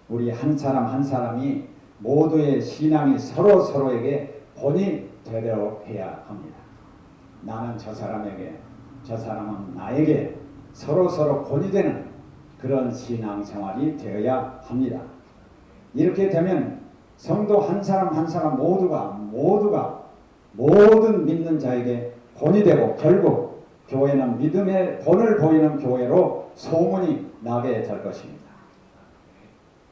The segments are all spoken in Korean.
우리 한 사람 한 사람이 모두의 신앙이 서로 서로에게 본이 되도록 해야 합니다. 나는 저 사람에게, 저 사람은 나에게 서로 서로 본이 되는 그런 신앙생활이 되어야 합니다. 이렇게 되면 성도 한 사람 한 사람 모두가 모든 믿는 자에게 본이 되고 결국 교회는 믿음의 본을 보이는 교회로 소문이 나게 될 것입니다.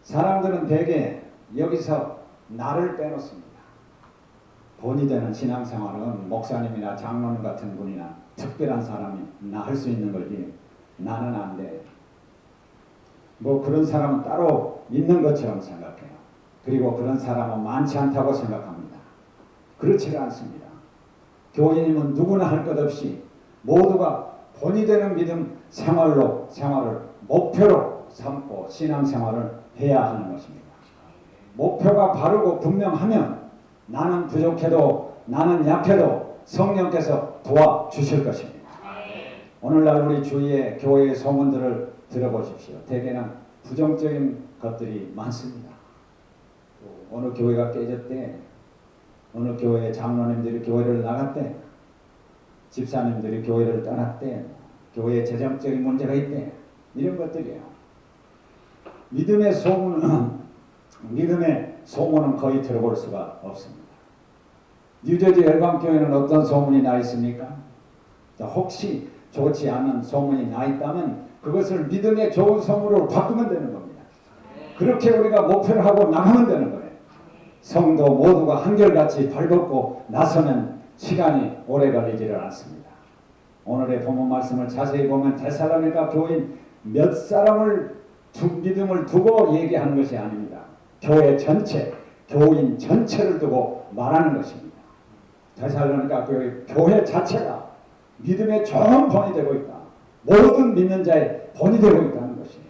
사람들은 대개 여기서 나를 빼놓습니다. 본이 되는 신앙생활은 목사님이나 장로님 같은 분이나 특별한 사람이 나 할 수 있는 거지 나는 안 돼. 뭐 그런 사람은 따로 있는 것처럼 생각해요. 그리고 그런 사람은 많지 않다고 생각합니다. 그렇지가 않습니다. 교인이면 누구나 할 것 없이 모두가 본이 되는 믿음 생활을 목표로 삼고 신앙생활을 해야 하는 것입니다. 목표가 바르고 분명하면 나는 부족해도 나는 약해도 성령께서 도와주실 것입니다. 오늘날 우리 주위의 교회의 소문들을 들어보십시오. 대개는 부정적인 것들이 많습니다. 어느 교회가 깨졌대, 어느 교회의 장로님들이 교회를 나갔대, 집사님들이 교회를 떠났대, 교회에 재정적인 문제가 있대, 이런 것들이에요. 믿음의 소문은 거의 들어볼 수가 없습니다. 뉴저지 열방교회는 어떤 소문이 나 있습니까? 혹시 좋지 않은 소문이 나 있다면 그것을 믿음의 좋은 소문으로 바꾸면 되는 겁니다. 그렇게 우리가 목표를 하고 나가면 되는 거예요. 성도 모두가 한결같이 발벗고 나서면 시간이 오래 걸리지를 않습니다. 오늘의 본문 말씀을 자세히 보면 데살로니가 교인 몇 사람을 믿음을 두고 얘기하는 것이 아닙니다. 교회 전체, 교인 전체를 두고 말하는 것입니다. 데살로니가 교회 자체가 믿음의 좋은 본이 되고 있다. 모든 믿는 자의 본이 되고 있다는 것이에요.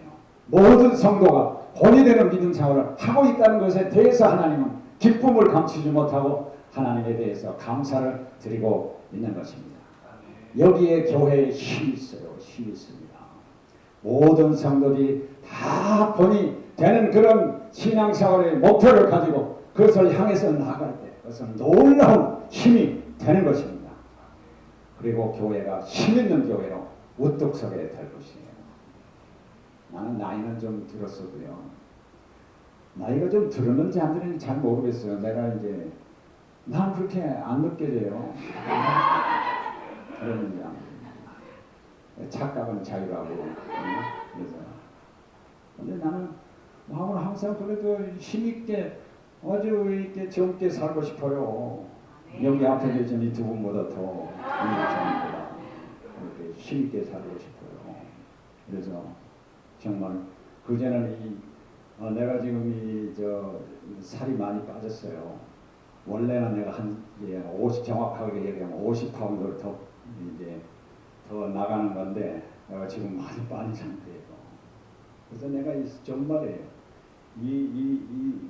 모든 성도가 본이 되는 믿음 생활을 하고 있다는 것에 대해서 하나님은 기쁨을 감추지 못하고 하나님에 대해서 감사를 드리고 있는 것입니다. 여기에 교회에 힘이 있어요. 힘이 있습니다. 모든 성도들이 다 본이 되는 그런 신앙생활의 목표를 가지고 그것을 향해서 나아갈 때 그것은 놀라운 힘이 되는 것입니다. 그리고 교회가 힘있는 교회로 우뚝 서게 될 것이에요. 나는 나이는 좀 들었어도요. 나이가 좀 들었는지 안 들었는지 잘 모르겠어요. 내가 이제 난 그렇게 안 느껴져요. 그러는지 안 들었는지. 착각은 자유라고. 그래서 근데 나는 마음은 항상 그래도 힘있게 아주 이렇게 젊게 살고 싶어요. 여기 앞에 계신 이 두 분보다 더 이렇게 힘있게 살고 싶어요. 그래서 정말 그전에는 내가 지금 살이 많이 빠졌어요. 원래는 내가 한 50 정확하게 얘기하면 50파운드를 더 나가는 건데 내가 지금 많이 빠진 상태예요. 그래서 내가 정말에 이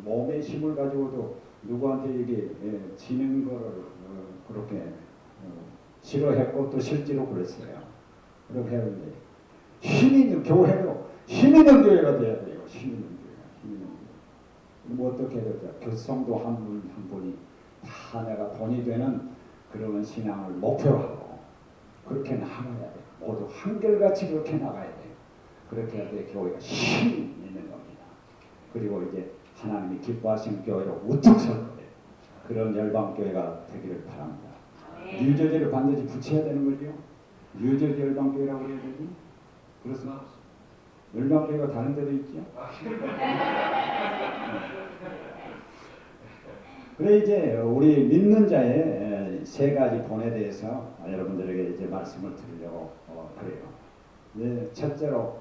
몸의 힘을 가지고도 누구한테 이게 지는 거를 그렇게 싫어했고 또 실제로 그랬어요. 그렇게 했는데 힘 있는 교회로 힘 있는 교회가 돼야 돼요. 힘 있는 교회가. 뭐 어떻게 해야 될까? 교성도 한 분 한 분이 다 내가 본이 되는 그런 신앙을 목표로 하고 그렇게 나가야 돼요. 모두 한결같이 그렇게 나가야 돼요. 그렇게 해야 돼 교회가 힘이 있는 겁니다. 그리고 이제 하나님이 기뻐하시는 교회로 우뚝 설 거예요. 그런 열방교회가 되기를 바랍니다. 뉴저지를 반드시 붙여야 되는 거죠. 뉴저지 열방교회라고 해야 되지? 그렇습니다. 열방교회가 다른 데도 있죠. 그래 이제 우리 믿는 자의 세 가지 본에 대해서 여러분들에게 이제 말씀을 드리려고 그래요. 네, 첫째로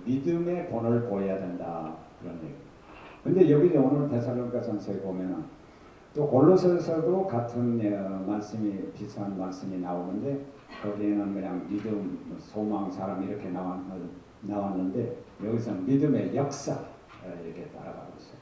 믿음의 본을 보여야 된다 그런 얘기. 근데 여기 오늘 데살로니가전서에 보면은 또 골로새서도 같은 말씀이 비슷한 말씀이 나오는데 거기에는 그냥 믿음, 소망, 사람 이렇게 나왔는데 여기서 믿음의 역사 이렇게 따라가고 있어요.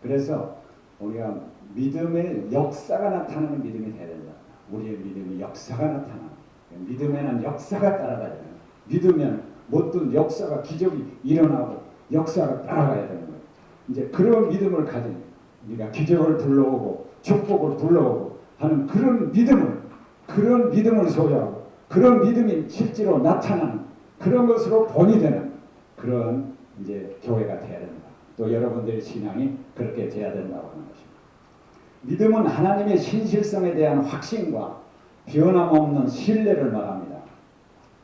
그래서 우리가 믿음의 역사가 나타나는 믿음이 돼야 된다. 우리의 믿음이 역사가 나타나는. 믿음에는 역사가 따라가야 돼요. 믿으면 모든 역사가 기적이 일어나고 역사가 따라가야 되는 거예요. 이제 그런 믿음을 가진, 우리가 기적을 불러오고 축복을 불러오고 하는 그런 믿음을 소유하고 그런 믿음이 실제로 나타나는 그런 것으로 본이 되는 그런 이제 교회가 되어야 된다. 또 여러분들의 신앙이 그렇게 돼야 된다고 하는 것입니다. 믿음은 하나님의 신실성에 대한 확신과 변함없는 신뢰를 말합니다.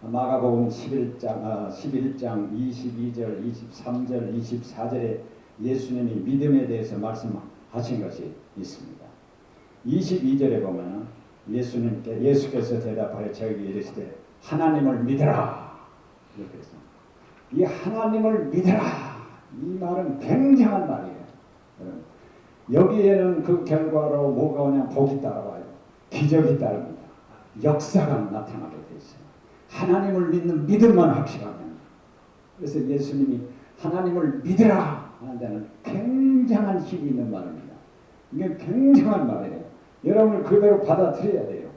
마가복음 11장 22절, 23절, 24절에 예수님이 믿음에 대해서 말씀하신 것이 있습니다. 22절에 보면 예수께서 대답하여 저에게 이르시되 하나님을 믿으라. 이렇게 했습니다. 이 하나님을 믿으라. 이 말은 굉장한 말이에요. 여기에는 그 결과로 뭐가 오냐? 복이 따라와요. 기적이 따릅니다. 역사가 나타나게 돼 있어요. 하나님을 믿는 믿음만 확실하면. 그래서 예수님이 하나님을 믿으라 하는 데는 굉장한 힘이 있는 말입니다. 이게 굉장한 말이에요. 여러분을 그대로 받아들여야 돼요.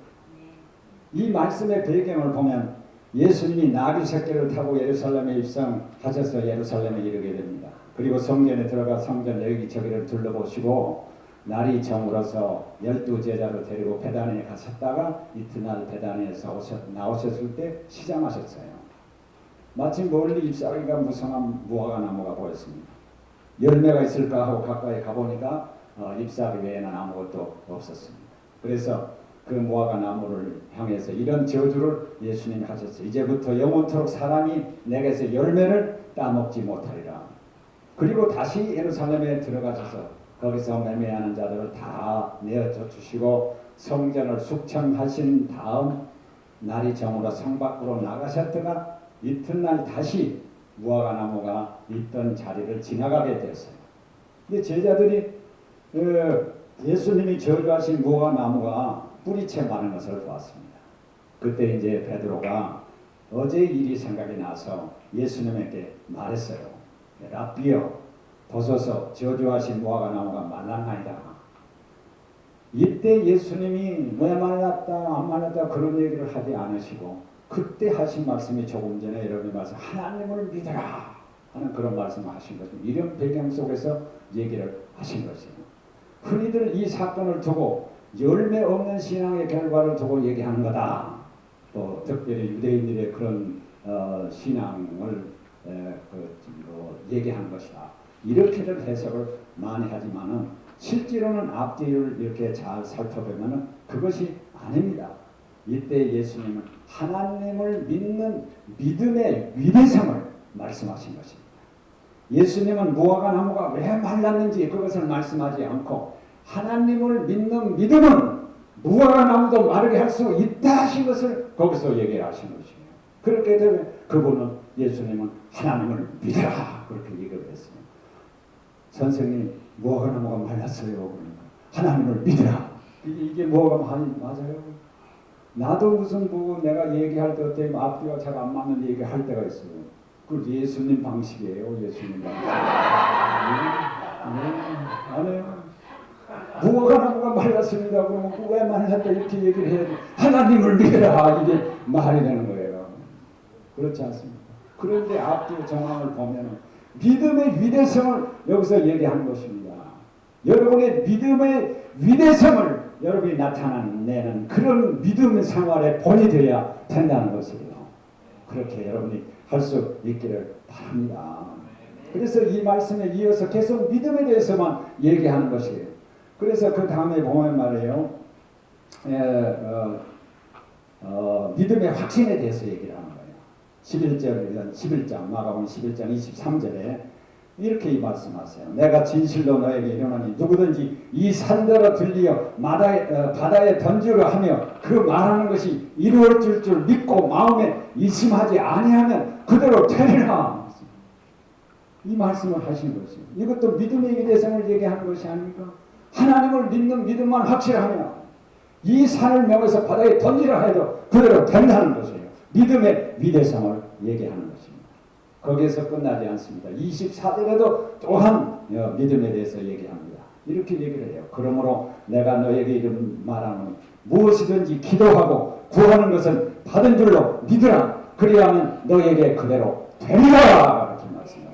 이 말씀의 배경을 보면 예수님이 나귀 새끼를 타고 예루살렘에 입성하셔서 예루살렘에 이르게 됩니다. 그리고 성전에 들어가 성전 여기저기를 둘러보시고 날이 저물어서 12제자를 데리고 베다니에 가셨다가 이튿날 베다니에서 나오셨을 때 시장하셨어요. 마침 멀리 잎사귀가 무성한 무화과나무가 보였습니다. 열매가 있을까 하고 가까이 가보니까 잎사귀 외에는 아무것도 없었습니다. 그래서 그 무화과나무를 향해서 이런 저주를 예수님이 하셨어요. 이제부터 영원토록 사람이 내게서 열매를 따먹지 못하리라. 그리고 다시 예루살렘에 들어가셔서 거기서 매매하는 자들을 다 내어줘 주시고 성전을 숙청하신 다음 날이 저물어 성 밖으로 나가셨다가 이튿날 다시 무화과나무가 있던 자리를 지나가게 되었어요. 근데 제자들이 예수님이 저주하신 무화과나무가 뿌리채 많은 것을 보았습니다. 그때 이제 베드로가 어제 일이 생각이 나서 예수님에게 말했어요. 라비여, 보소서, 저주하신 무화과나무가 말랐나이다. 이때 예수님이 왜 말랐다 안 말랐다 그런 얘기를 하지 않으시고 그때 하신 말씀이 조금 전에 여러분이 말씀 하나님을 믿어라 하는 그런 말씀을 하신 거죠. 이런 배경 속에서 얘기를 하신 것이에요. 흔히들 이 사건을 두고 열매 없는 신앙의 결과를 두고 얘기하는 거다. 또 특별히 유대인들의 그런 신앙을 얘기하는 것이다. 이렇게들 해석을 많이 하지만은 실제로는 앞뒤를 이렇게 잘 살펴보면은 그것이 아닙니다. 이때 예수님은 하나님을 믿는 믿음의 위대성을 말씀하신 것입니다. 예수님은 무화과나무가 왜 말랐는지 그것을 말씀하지 않고 하나님을 믿는 믿음은 무화과나무도 마르게 할 수 있다 하신 것을 거기서 얘기하신 것이에요. 그렇게 되면 그분은 예수님은 하나님을 믿어라 그렇게 얘기를 했어요. 선생님 무화과나무가 말랐어요. 그러니까 하나님을 믿어라. 이게 뭐가 맞아요? 나도 무슨 내가 얘기할 때 어때 앞뒤가 잘 안 맞는 얘기할 때가 있어요. 그 예수님 방식이에요. 예수님 방식. 안 해요. 무화과나무가 말랐습니다. 그러면 왜 말랐다 이렇게 얘기를 해야 돼. 하나님을 믿어라. 이게 말이 되는 거예요. 그렇지 않습니까? 그런데 앞뒤 정황을 보면 믿음의 위대성을 여기서 얘기하는 것입니다. 여러분의 믿음의 위대성을 여러분이 나타내는 그런 믿음의 생활의 본이 되어야 된다는 것이에요. 그렇게 여러분이 할 수 있기를 바랍니다. 그래서 이 말씀에 이어서 계속 믿음에 대해서만 얘기하는 것이에요. 그래서 그 다음에 보면 말이에요. 믿음의 확신에 대해서 얘기를 하는 거예요. 11장 마가복음 11장 23절에 이렇게 말씀하세요. 내가 진실로 너에게 이르노니 누구든지 이 산더러 들리어 바다에 던지려 하며 그 말하는 것이 이루어질 줄 믿고 마음에 이심하지 아니하면 그대로 되리라. 이 말씀을 하신 것이에요. 이것도 믿음의 위대성을 얘기하는 것이 아닙니까? 하나님을 믿는 믿음만 확실하면 이 산을 명해서 바다에 던지라 해도 그대로 된다는 것이에요. 믿음의 위대성을 얘기하는 것입니다. 거기에서 끝나지 않습니다. 24절에도 또한 믿음에 대해서 얘기합니다. 이렇게 얘기를 해요. 그러므로 내가 너에게 이런 말하노니 무엇이든지 기도하고 구하는 것은 받은 줄로 믿으라. 그리하면 너에게 그대로 되리라. 이렇게 말씀하셨어요.